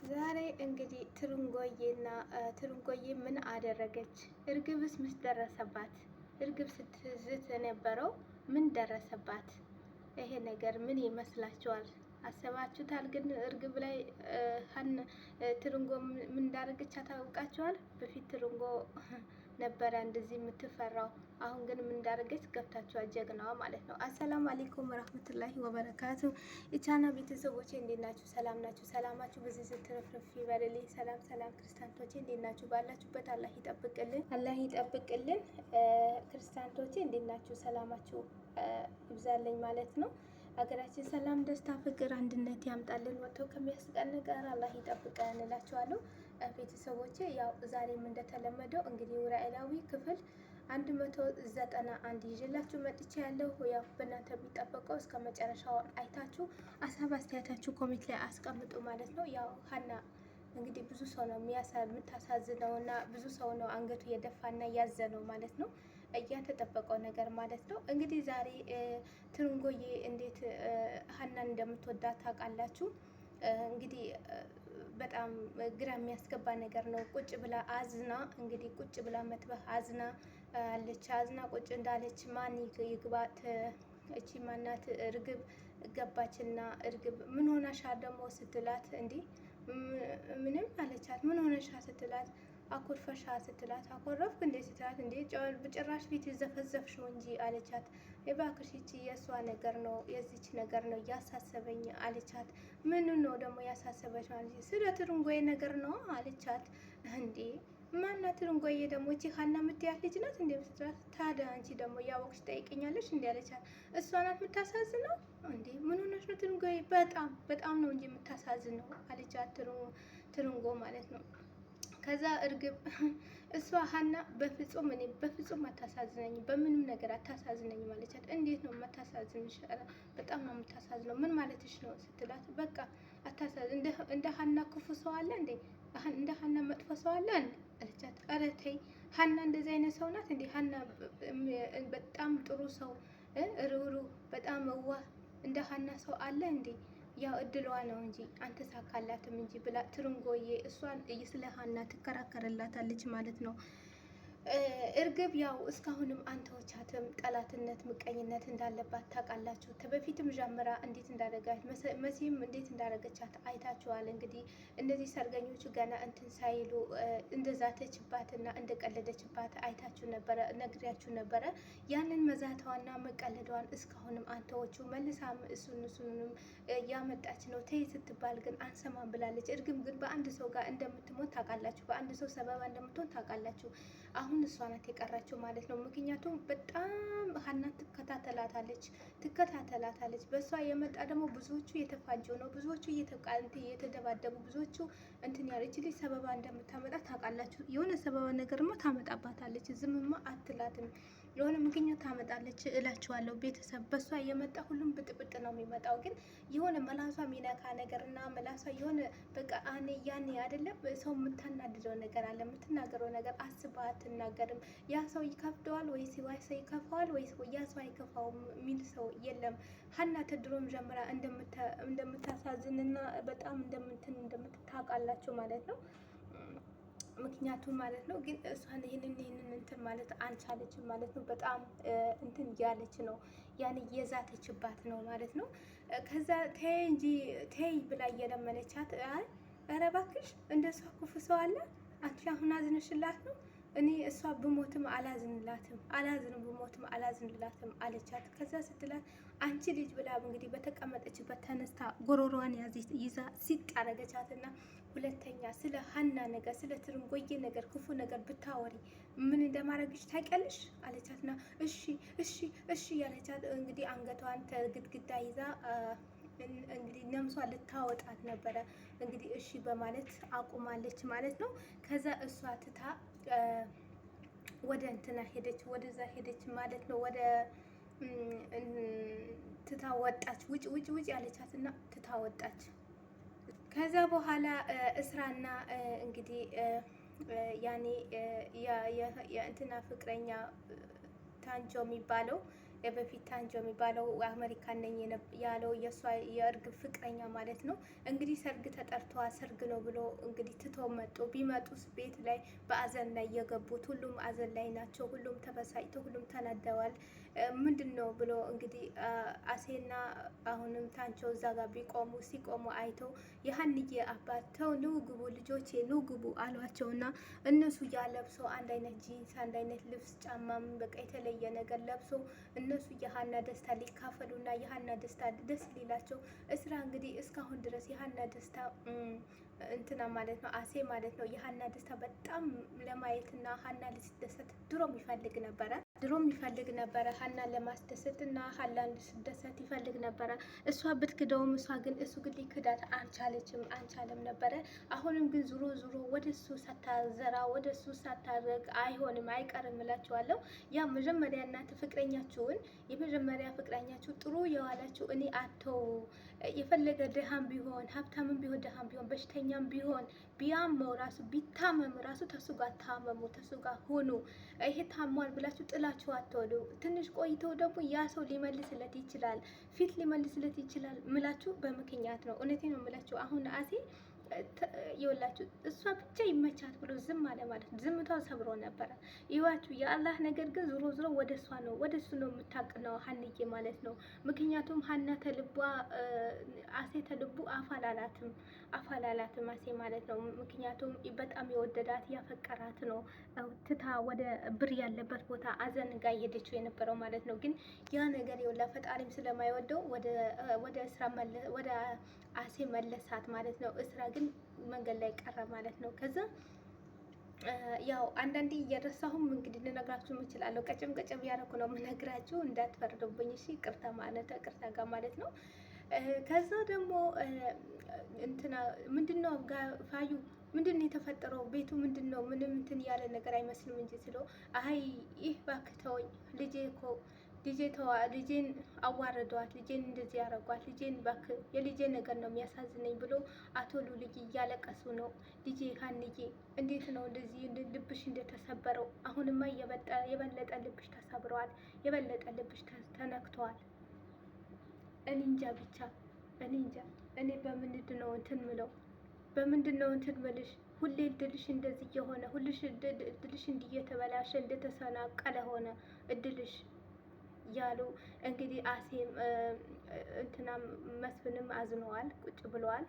ዛሬ እንግዲህ ትርንጎዬ ምን አደረገች? እርግብስ ምን ደረሰባት? እርግብ ስትዝት የነበረው ምን ደረሰባት? ይሄ ነገር ምን ይመስላችኋል? አሰባችሁታል? ግን እርግብ ላይ ትርንጎ ምን እንዳደረገች ታውቃችኋል? በፊት ትርንጎ ነበረ እንደዚህ የምትፈራው። አሁን ግን ምን እንዳደረገች ገብታችኋል? ጀግናዋ ማለት ነው። አሰላሙ አለይኩም ወራህመቱላሂ ወበረካቱ። የቻና ቤተሰቦቼ እንዴት ናችሁ? ሰላም ናችሁ? ሰላማችሁ ብዙ ስትረፍረፍ ይበልልኝ። ሰላም ሰላም ክርስቲያኖቼ እንዴት ናችሁ? ባላችሁበት አላህ ይጠብቅልን፣ አላህ ይጠብቅልን። ክርስቲያኖቼ እንዴት ናችሁ? ሰላማችሁ ይብዛልኝ ማለት ነው። ሀገራችን ሰላም፣ ደስታ፣ ፍቅር፣ አንድነት ያምጣልን። ወጥቶ ከሚያስቀን ነገር አላህ ይጠብቀን እላችኋለሁ። ቤተሰቦቼ ያው ዛሬም እንደተለመደው እንግዲህ ኖላዊ ክፍል 191 ይዤላችሁ መጥቼ ያለው ያው በእናንተ የሚጠበቀው እስከ መጨረሻው አይታችሁ ሀሳብ አስተያየታችሁ ኮሜንት ላይ አስቀምጡ ማለት ነው። ያው ሀና እንግዲህ ብዙ ሰው ነው የምታሳዝነው እና ብዙ ሰው ነው አንገቱ የደፋና ያዘነው ማለት ነው። እያተጠበቀው ነገር ማለት ነው። እንግዲህ ዛሬ ትርንጎዬ እንዴት ሀናን እንደምትወዳት ታውቃላችሁ። እንግዲህ በጣም ግራ የሚያስገባ ነገር ነው። ቁጭ ብላ አዝና እንግዲህ ቁጭ ብላ መትበህ አዝና አለች። አዝና ቁጭ እንዳለች ማን ይግባት? እቺ ማናት? እርግብ ገባችና እርግብ ምን ሆነሻ ደግሞ ስትላት፣ እንዲህ ምንም አለቻት። ምን ሆነሻ ስትላት፣ አኩርፈሻ ስትላት፣ አኮረፍክ እንዴ ስትላት፣ እንዴ በጭራሽ ፊት ዘፈዘፍሽው እንጂ አለቻት። እባክሽ ይቺ የእሷ ነገር ነው የዚች ነገር ነው እያሳሰበኝ አለቻት። ምን ነው ደግሞ ያሳሰበች ማለት? ስለ ትርንጎዬ ነገር ነው አለቻት። እንዴ ማናት ትርንጎዬ ደግሞ? እቺ ሀና የምትያት ልጅ ናት እንዴ ስትላት፣ ታዲያ አንቺ ደግሞ እያወቅሽ ጠይቅኛለሽ እንዴ አለቻት። እሷ ናት የምታሳዝነው እንዴ? ምን ሆነሽ ነው ትርንጎዬ? በጣም በጣም ነው እንጂ የምታሳዝነው አለቻት። ትርንጎ ማለት ነው። ከዛ እርግብ እሷ ሀና በፍጹም እኔ በፍጹም አታሳዝነኝም፣ በምንም ነገር አታሳዝነኝም አለቻት። እንዴት ነው የምታሳዝንሽ? በጣም ነው የምታሳዝነው። ምን ማለትሽ ነው ስትላት፣ በቃ አታሳዝን። እንደ ሀና ክፉ ሰው አለ እንዴ? እንደ ሀና መጥፎ ሰው አለ እንዴ አለቻት። ኧረ ተይ ሀና እንደዚህ አይነት ሰው ናት እንዴ? ሀና በጣም ጥሩ ሰው፣ ሩህሩህ፣ በጣም እዋህ እንደ ሀና ሰው አለ እንዴ? ያው እድሏ ነው እንጂ አልተሳካላትም እንጂ ብላ ትርንጎዬ እሷን ስለ ሀና ትከራከርላታለች ማለት ነው። እርግብ ያው እስካሁንም አንተዎቻትም ጠላትነት፣ ምቀኝነት እንዳለባት ታውቃላችሁ። በፊትም ጀምራ እንዴት እንዳደረጋች መሲም እንዴት እንዳደረገቻት አይታችኋል። እንግዲህ እነዚህ ሰርገኞቹ ገና እንትን ሳይሉ እንደዛተችባትና እንደቀለደችባት አይታችሁ ነበረ፣ ነግሪያችሁ ነበረ። ያንን መዛቷና መቀለዷን እስካሁንም አንተዎቹ መልሳም እሱንም ያመጣች ነው። ተይ ስትባል ግን አንሰማም ብላለች። እርግብ ግን በአንድ ሰው ጋር እንደምትሞት ታውቃላችሁ። በአንድ ሰው ሰበባ እንደምትሆን ታውቃላችሁ። አሁን እሷ ናት የቀረችው ማለት ነው። ምክንያቱም በጣም ሀናን ትከታተላታለች። በእሷ የመጣ ደግሞ ብዙዎቹ የተፋጁ ነው፣ ብዙዎቹ እየተደባደቡ፣ ብዙዎቹ እንትን ያለች ልጅ ሰበባ እንደምታመጣ ታውቃላችሁ። የሆነ ሰበባ ነገርማ ታመጣባታለች። ዝምማ አትላትም። የሆነ ምክንያት ታመጣለች እላችኋለሁ። ቤተሰብ በእሷ የመጣ ሁሉም ብጥብጥ ነው የሚመጣው። ግን የሆነ መላሷ የሚነካ ነገር እና መላሷ የሆነ በቃ ያኔ አይደለም ሰው የምታናድደው ነገር አለ። የምትናገረው ነገር አስባ አትናገርም። ያ ሰው ይከብደዋል ወይስ ሰው ይከፋዋል ወይስ ያ ሰው አይከፋውም የሚል ሰው የለም። ሀና ተድሮም ጀምራ እንደምታሳዝንና በጣም እንደምትታውቃላችሁ ማለት ነው። ምክንያቱም ማለት ነው። ግን እሷን ይህንን እንትን ማለት አልቻለችም ማለት ነው። በጣም እንትን እያለች ነው፣ ያን እየዛተችባት ነው ማለት ነው። ከዛ ተይ እንጂ ተይ ብላ እየለመነቻት፣ ኧረ እባክሽ እንደሷ ክፉ ሰው አለ? አንቺ አሁን አዝነሽላት ነው? እኔ እሷ ብሞትም አላዝንም ብሞትም አላዝንላትም አለቻት። ከዛ ስትላት አንቺ ልጅ ብላ እንግዲህ በተቀመጠችበት ተነስታ ጎሮሮዋን ይዛ ሲጥ አረገቻትና ሁለተኛ ስለ ሀና ነገር ስለ ትርንጎዬ ነገር ክፉ ነገር ብታወሪ ምን እንደማረግሽ ታውቂያለሽ አለቻትና እሺ እሺ እሺ ያለቻት እንግዲህ አንገቷን ተግድግዳ ይዛ እንግዲህ ነምሷ ልታወጣት ነበረ። እንግዲህ እሺ በማለት አቁማለች ማለት ነው። ከዛ እሷ ትታ ወደ እንትና ሄደች፣ ወደዛ ሄደች ማለት ነው። ወደ ትታ ወጣች። ውጭ ውጭ ውጭ ያለቻትና ትታ ወጣች። ከዛ በኋላ እስራና እንግዲህ ያኔ የእንትና ፍቅረኛ ታንጆ የሚባለው በፊት ታንጆ የሚባለው አሜሪካን ነኝ ያለው የእሷ የእርግብ ፍቅረኛ ማለት ነው። እንግዲህ ሰርግ ተጠርተዋል። ሰርግ ነው ብሎ እንግዲህ ትቶ መጡ። ቢመጡስ ቤት ላይ በአዘን ላይ የገቡት ሁሉም አዘን ላይ ናቸው። ሁሉም ተበሳጭተው ሁሉም ተናደዋል። ምንድን ነው ብሎ እንግዲህ አሴና አሁንም ታንቸው እዛ ጋር ሲቆሙ አይተው የሀንዬ አባት ተው ኑ ግቡ ልጆቼ ኑ ግቡ አሏቸውና እነሱ ያለብሰው አንድ አይነት ጂንስ አንድ አይነት ልብስ ጫማም በቃ የተለየ ነገር ለብሶ እነሱ የሀና ደስታ ሊካፈሉና የሀና ደስታ ደስ ሊላቸው እስራ እንግዲህ እስካሁን ድረስ የሀና ደስታ እንትና ማለት ነው አሴ ማለት ነው የሀና ደስታ በጣም ለማየትና ሀና ልትደሰት ድሮም ይፈልግ ነበረ ሀናን ለማስደሰት እና ሀናን ልትደሰት ይፈልግ ነበረ። እሷ ብትክደውም እሱ ግን ሊክዳት አልቻለም ነበረ። አሁንም ግን ዙሮ ወደ እሱ ሳታዘራ ወደ እሱ ሳታረግ አይሆንም አይቀርም እላችኋለሁ። ያ መጀመሪያ እናንተ የመጀመሪያ ፍቅረኛችሁ ጥሩ የዋላችሁ እኔ አተው የፈለገ ድሃም ቢሆን ሀብታምም ቢሆን ድሃም ቢሆን በሽተኛም ቢሆን ቢያመው ራሱ ቢታመም ራሱ ተሱ ጋር ታመሙ፣ ተሱ ጋር ሁኑ። ይሄ ታሟል ብላችሁ ጥላችሁ አትወዱ። ትንሽ ቆይተው ደግሞ ያ ሰው ሊመልስለት ይችላል፣ ፊት ሊመልስለት ይችላል ምላችሁ በምክንያት ነው። እውነቴ ነው የምላችሁ። አሁን አሴ ይወላችሁ እሷ ብቻ ይመቻት ብሎ ዝም አለ ማለት ነው። ዝምታው ሰብሮ ነበረ። ይዋችሁ የአላህ ነገር ግን ዞሮ ወደ እሷ ነው ወደ እሱ ነው የምታቅነው ሀንዬ ማለት ነው። ምክንያቱም ሀና ተልቧ አሴ ተልቡ አፋላላትም አሴ ማለት ነው። ምክንያቱም በጣም የወደዳት ያፈቀራት ነው ትታ ወደ ብር ያለበት ቦታ አዘን ጋር የሄደችው የነበረው ማለት ነው። ግን ያ ነገር የወላ ፈጣሪም ስለማይወደው ወደ አሴ መለሳት ማለት ነው። እስራ ግን መንገድ ላይ ቀረ ማለት ነው። ከዛ ያው አንዳንዴ እየረሳሁም እንግዲህ ልነግራችሁ እችላለሁ። ቀጨም ያደረኩ ነው የምነግራችሁ፣ እንዳትፈርዱብኝ እሺ። ቅርታ ጋር ማለት ነው። ከዛ ደግሞ እንትና ምንድነው ፋዩ ምንድን ነው የተፈጠረው? ቤቱ ምንድን ነው? ምንም እንትን ያለ ነገር አይመስልም እንጂ ስለው አይ ይህ እባክህ ተወኝ ልጄን አዋረዷት፣ ልጄን እንደዚህ ያረጓት፣ ልጄን እባክህ የልጄ ነገር ነው የሚያሳዝነኝ ብሎ አቶ ሉልዬ እያለቀሱ ነው። ልጄ ሀንዬ እንዴት ነው እንደዚህ ልብሽ እንደተሰበረው? አሁንማ የበለጠ ልብሽ ተሰብረዋል፣ የበለጠ ልብሽ ተነክተዋል። እኔ እንጃ ብቻ እኔ እንጃ። እኔ በምንድን ነው እንትን ምልሽ? ሁሌ እድልሽ እንደዚህ የሆነ ሁልሽ እድልሽ እንዲየተበላሸ እንደተሰናቀለ ሆነ እድልሽ ያሉ እንግዲህ አሴም እንትናም መስፍንም አዝነዋል፣ ቁጭ ብለዋል።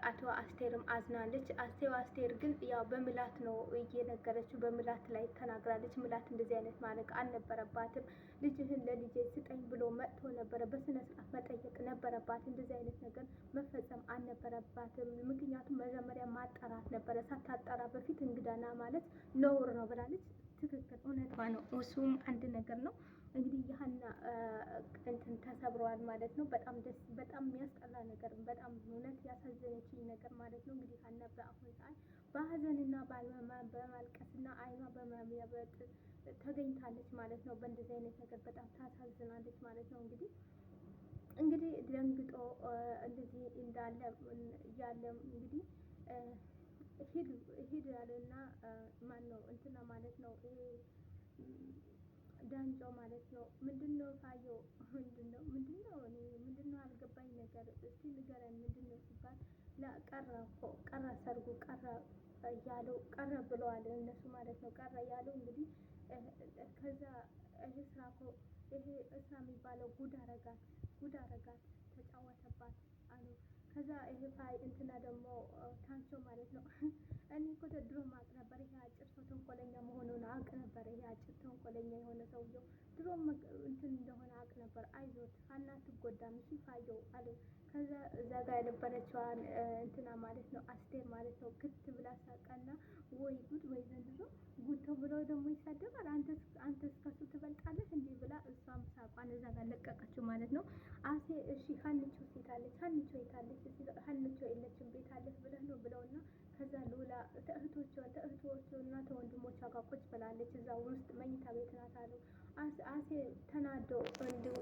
አቶ አስቴርም አዝናለች። አስቴር ግን ያው በምላት ነው እየነገረችው፣ በምላት ላይ ተናግራለች። ምላት እንደዚህ አይነት ማድረግ አልነበረባትም። ልጅህን ለልጄ ስጠኝ ብሎ መጥቶ ነበረ፣ በስነ ስርዓት መጠየቅ ነበረባት። እንደዚህ አይነት ነገር መፈጸም አልነበረባትም። ምክንያቱም መጀመሪያ ማጣራት ነበረ። ሳታጣራ በፊት እንግዳና ማለት ነውር ነው ብላለች። ትክክል፣ እውነቷ ነው። እሱም አንድ ነገር ነው። እንግዲህ የሀና እንትን ተሰብረዋል ማለት ነው። በጣም የሚያስጠላ ነገር፣ በጣም እውነት ያሳዘነችኝ ነገር ማለት ነው። እንግዲህ ሀና በአሁኑ ሰዓት በሀዘንና በማልቀስና አይኗ በመያበጥ ተገኝታለች ማለት ነው። በእንደዚህ አይነት ነገር በጣም ታሳዝናለች ማለት ነው። እንግዲህ ደንግጦ እንደዚህ እንዳለ እያለ እንግዲህ ሂድ ያለና ማን ነው እንትና ማለት ነው ዳንጮ ማለት ነው። ምንድነው ፋየው? ምንድነው አልገባኝ ነገር እስቲ ንገረን ምንድነው ሲባል ቀረ ሰርጉ ቀረ ብለዋል እነሱ ማለት ነው። ቀረ ያለው እንግዲህ ከዛ ይሄ እስራ የሚባለው ጉድ አረጋት ተጫወተባት አሉ። ከዛ ይሄ እንትና ደግሞ ታንቾ ማለት ነው። እኔ እኮ ድሮ ማቅ ነበር ይሄ አጭር ሰው ተንኮለኛ መሆኑን አውቅ ነበር። ይሄ አጭር ተንኮለኛ የሆነ ሰውየው ድሮም እንትን እንደሆነ አውቅ ነበር። አይዞት ሀና አትጎዳም እሺ ፋየው አሉ። ከዛ እዛ ጋር የነበረችዋን እንትና ማለት ነው አስቴር ማለት ነው ክት ብላ ሳቃና ወይ ጉድ ወይ ዘንድሮ ጉድ ተብሎ ደግሞ ይሳደባል። አንተስ ከሱ ትበልጣለህ እንዲህ ብላ እሷም ሳቋን እዛ ጋር ለቀቀችው ማለት ነው። አሴ እሺ ሀንቾ ሴታለች ሀንቾ የታለች ሀንቾ የለችም ቤት አለች ብለህ ነው ብለውና ከዛ ሉላ ተእህቶቹና ተወንድሞቿ ጋር ቁጭ ብላለች። እዛ ውስጥ መኝታ ቤት ናት አሉ። አሴ ተናዶ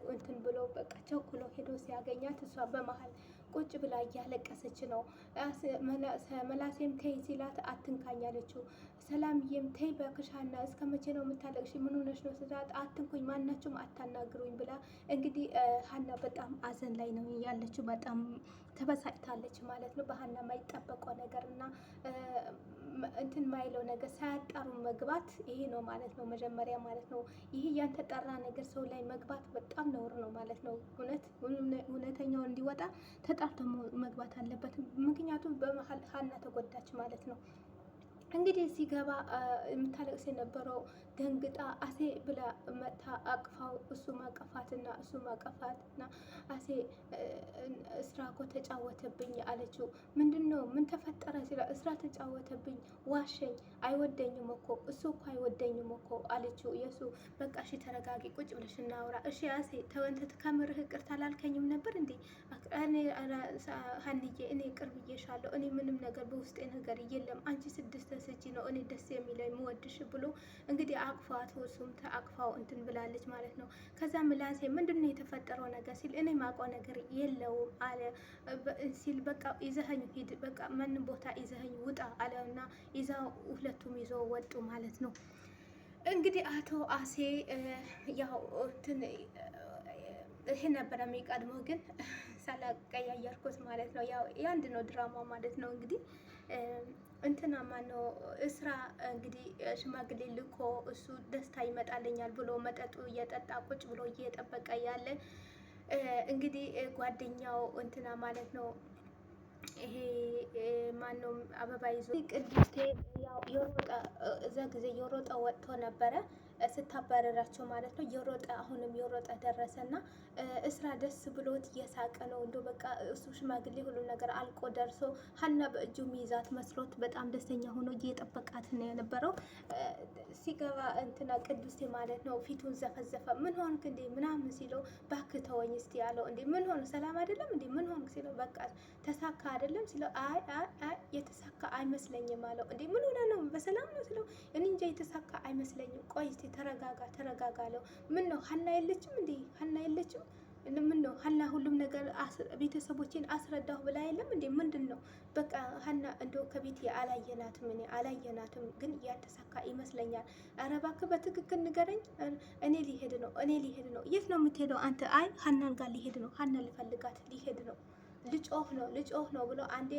እንትን ብሎ በቃ ቸኩሎ ሄዶ ሲያገኛት እሷ በመሀል ቁጭ ብላ እያለቀሰች ነው። መላሴም ተይ ሲላት አትንካኝ አለችው። ሰላምዬም ተይ እባክሽ ሀና እስከ መቼ ነው የምታለቅሽ? ምን ሆነሽ ነው ስላት አትንኩኝ፣ ማናችሁም አታናግሩኝ ብላ እንግዲህ ሀና በጣም አዘን ላይ ነው ያለችው። በጣም ተበሳጭታለች ማለት ነው። በሀና የማይጠበቀው ነገር እና እንትን ማይለው ነገር ሳያጣሩ መግባት ይሄ ነው ማለት ነው። መጀመሪያ ማለት ነው ይሄ ያልተጠራ ነገር ሰው ላይ መግባት በጣም ነውር ነው ማለት ነው። እውነተኛው እንዲወጣ ተጣርቶ መግባት አለበት። ምክንያቱም በመሀል ሀና ተጎዳች ማለት ነው። እንግዲህ ሲገባ የምታለቅስ የነበረው ደንግጣ አሴ ብላ መታ አቅፋው እሱ ማቀፋትና አሴ እስራ እኮ ተጫወተብኝ አለችው። ምንድን ነው ምን ተፈጠረ ሲላ እስራ ተጫወተብኝ፣ ዋሸኝ፣ አይወደኝም እኮ እሱ እኮ አይወደኝም እኮ አለችው። የሱ በቃ እሺ ተረጋጊ፣ ቁጭ ብለሽ እናውራ እሺ አሴ ተወንተት ከምርህ ይቅርታ አላልከኝም ነበር እንዴ? ሀንዬ እኔ ቅርብ ብዬሻለሁ። እኔ ምንም ነገር በውስጤ ነገር የለም። አንቺ ስድስት ስጂ ነው እኔ ደስ የሚለኝ የምወድሽ ብሎ እንግዲህ አቅፏት እሱም ተአቅፋው እንትን ብላለች ማለት ነው። ከዛ ምላሴ ምንድን ነው የተፈጠረው ነገር ሲል እኔ ማውቀው ነገር የለውም አለ ሲል በቃ ይዘኸኝ ሂድ፣ በቃ ማንም ቦታ ይዘኸኝ ውጣ አለና ይዛው ሁለቱም ይዞ ወጡ ማለት ነው። እንግዲህ አቶ አሴ ያው እንትን ይሄ ነበረ የሚቀድመው ግን ሳላቀያየርኩት ማለት ነው። ያው የአንድ ነው ድራማ ማለት ነው። እንግዲህ እንትና ማነው እስራ እንግዲህ ሽማግሌ ልኮ እሱ ደስታ ይመጣልኛል ብሎ መጠጡ እየጠጣ ቁጭ ብሎ እየጠበቀ ያለ እንግዲህ ጓደኛው እንትና ማለት ነው ይሄ ማነው አበባ ይዞ ቅድስቴ ያው የሮጠ እዛ ጊዜ የሮጠ ወጥቶ ነበረ ስታባረራቸው ማለት ነው። የሮጠ አሁንም የሮጠ ደረሰና እስራ ደስ ብሎት እየሳቀ ነው። እንዶ በቃ እሱ ሽማግሌ ሁሉ ነገር አልቆ ደርሶ ሀና በእጁ ሚይዛት መስሎት በጣም ደስተኛ ሆኖ እየጠበቃት ነው የነበረው። ሲገባ እንትና ቅዱሴ ማለት ነው ፊቱን ዘፈዘፈ። ምን ሆንክ እንዴ ምናምን ሲለው እባክህ ተወኝ እስቲ ያለው። እንዴ ምን ሆነ ሰላም አይደለም እንዴ ምን ሆንክ ሲለው በቃ ተሳካ አይደለም ሲለው አይ የተሳካ አይመስለኝም አለው። እንዴ ምን ሆነ ነው በሰላም ነው ሲለው እኔ እንጃ የተሳካ አይመስለኝም። ቆይ እስቲ ተረጋጋ አለው። ምን ነው ሀና የለችም እንዴ ሀና የለችም? ምን ነው ሀና ሁሉም ነገር ቤተሰቦቼን አስረዳሁ ብላ የለም እንዴ ምንድን ነው? በቃ ሀና እንደው ከቤት አላየናትም፣ እኔ አላየናትም፣ ግን ያልተሳካ ይመስለኛል። ኧረ እባክህ በትክክል ንገረኝ። እኔ ሊሄድ ነው። የት ነው የምትሄደው አንተ? አይ ሀናን ጋር ሊሄድ ነው። ሀና ልፈልጋት ሊሄድ ነው። ልጮህ ነው ብሎ አንዴ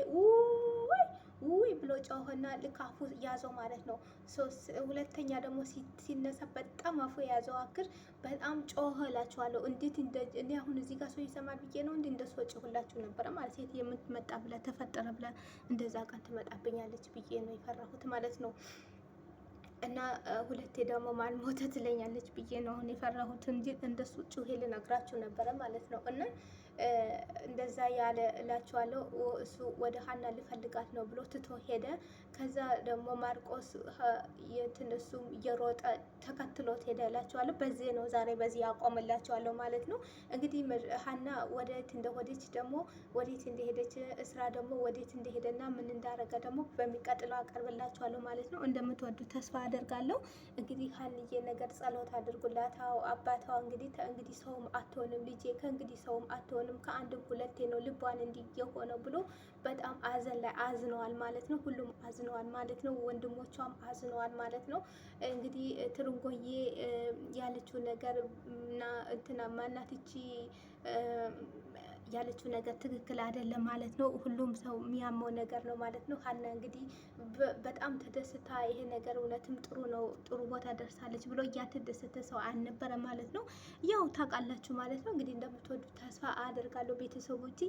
ውይ ብሎ ጮኸና ልክ አፉ ያዘው ማለት ነው። ሁለተኛ ደግሞ ሲነሳ በጣም አፉ የያዘው አክር በጣም ጮኸ እላችኋለሁ። እንዴት እኔ አሁን እዚህ ጋር ሰው ይሰማል ብዬ ነው እንዴ እንደሱ ጮህላችሁ ነበረ ማለት ሴት የምትመጣ ብለ ተፈጠረ ብለ እንደዛ ቀን ትመጣብኛለች ብዬ ነው የፈራሁት ማለት ነው። እና ሁለቴ ደግሞ ማን ሞተ ትለኛለች ብዬ ነው አሁን የፈራሁት እንጂ እንደሱ ጩሄ ልነግራችሁ ነበረ ማለት ነው። እና እንደዛ ያለ እላችኋለሁ። እሱ ወደ ሀና ሊፈልጋት ነው ብሎ ትቶ ሄደ። ከዛ ደግሞ ማርቆስ እሱ እየሮጠ ተከትሎት ሄደ እላችኋለሁ። በዚህ ነው ዛሬ በዚህ ያቆምላችኋለሁ ማለት ነው። እንግዲህ ሀና ወዴት እንደሄደች ደግሞ ወዴት እንደሄደች እስራ ደግሞ ወዴት እንደሄደና ምን እንዳረገ ደግሞ በሚቀጥለው አቀርብላችኋለሁ ማለት ነው። እንደምትወዱ ተስፋ አደርጋለሁ። እንግዲህ ሀንዬ ነገር ጸሎት አድርጉላት። አባቷ እንግዲህ ሰውም አትሆንም ልጄ ከእንግዲህ ሰውም አትሆንም ከአንድም ሁለቴ ነው ልቧን እንዲህ የሆነው ብሎ በጣም አዘን ላይ አዝነዋል ማለት ነው። ሁሉም አዝነዋል ማለት ነው። ወንድሞቿም አዝነዋል ማለት ነው። እንግዲህ ትርንጎዬ ያለችው ነገር እና እንትና ማናት እቺ ያለችው ነገር ትክክል አይደለም ማለት ነው። ሁሉም ሰው የሚያመው ነገር ነው ማለት ነው። ሀና እንግዲህ በጣም ተደስታ ይሄ ነገር እውነትም ጥሩ ነው ጥሩ ቦታ ደርሳለች ብሎ እያተደሰተ ሰው አልነበረ ማለት ነው። ያው ታውቃላችሁ ማለት ነው። እንግዲህ እንደምትወዱ ተስፋ አደርጋለሁ ቤተሰቦቼ።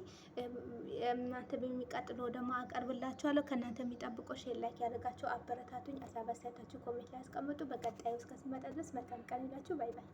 እናንተ በሚቀጥለው ደግሞ አቀርብላችኋለሁ። ከእናንተ የሚጠብቀው ሼር ላይክ ያደርጋችሁ አበረታቱኝ። ሀሳብ አስተያየታችሁ ኮሜንት ላይ ያስቀምጡ። በቀጣዩ እስከ ስመጣ ድረስ መልካም ቀን ይላችሁ። ባይ ባይ።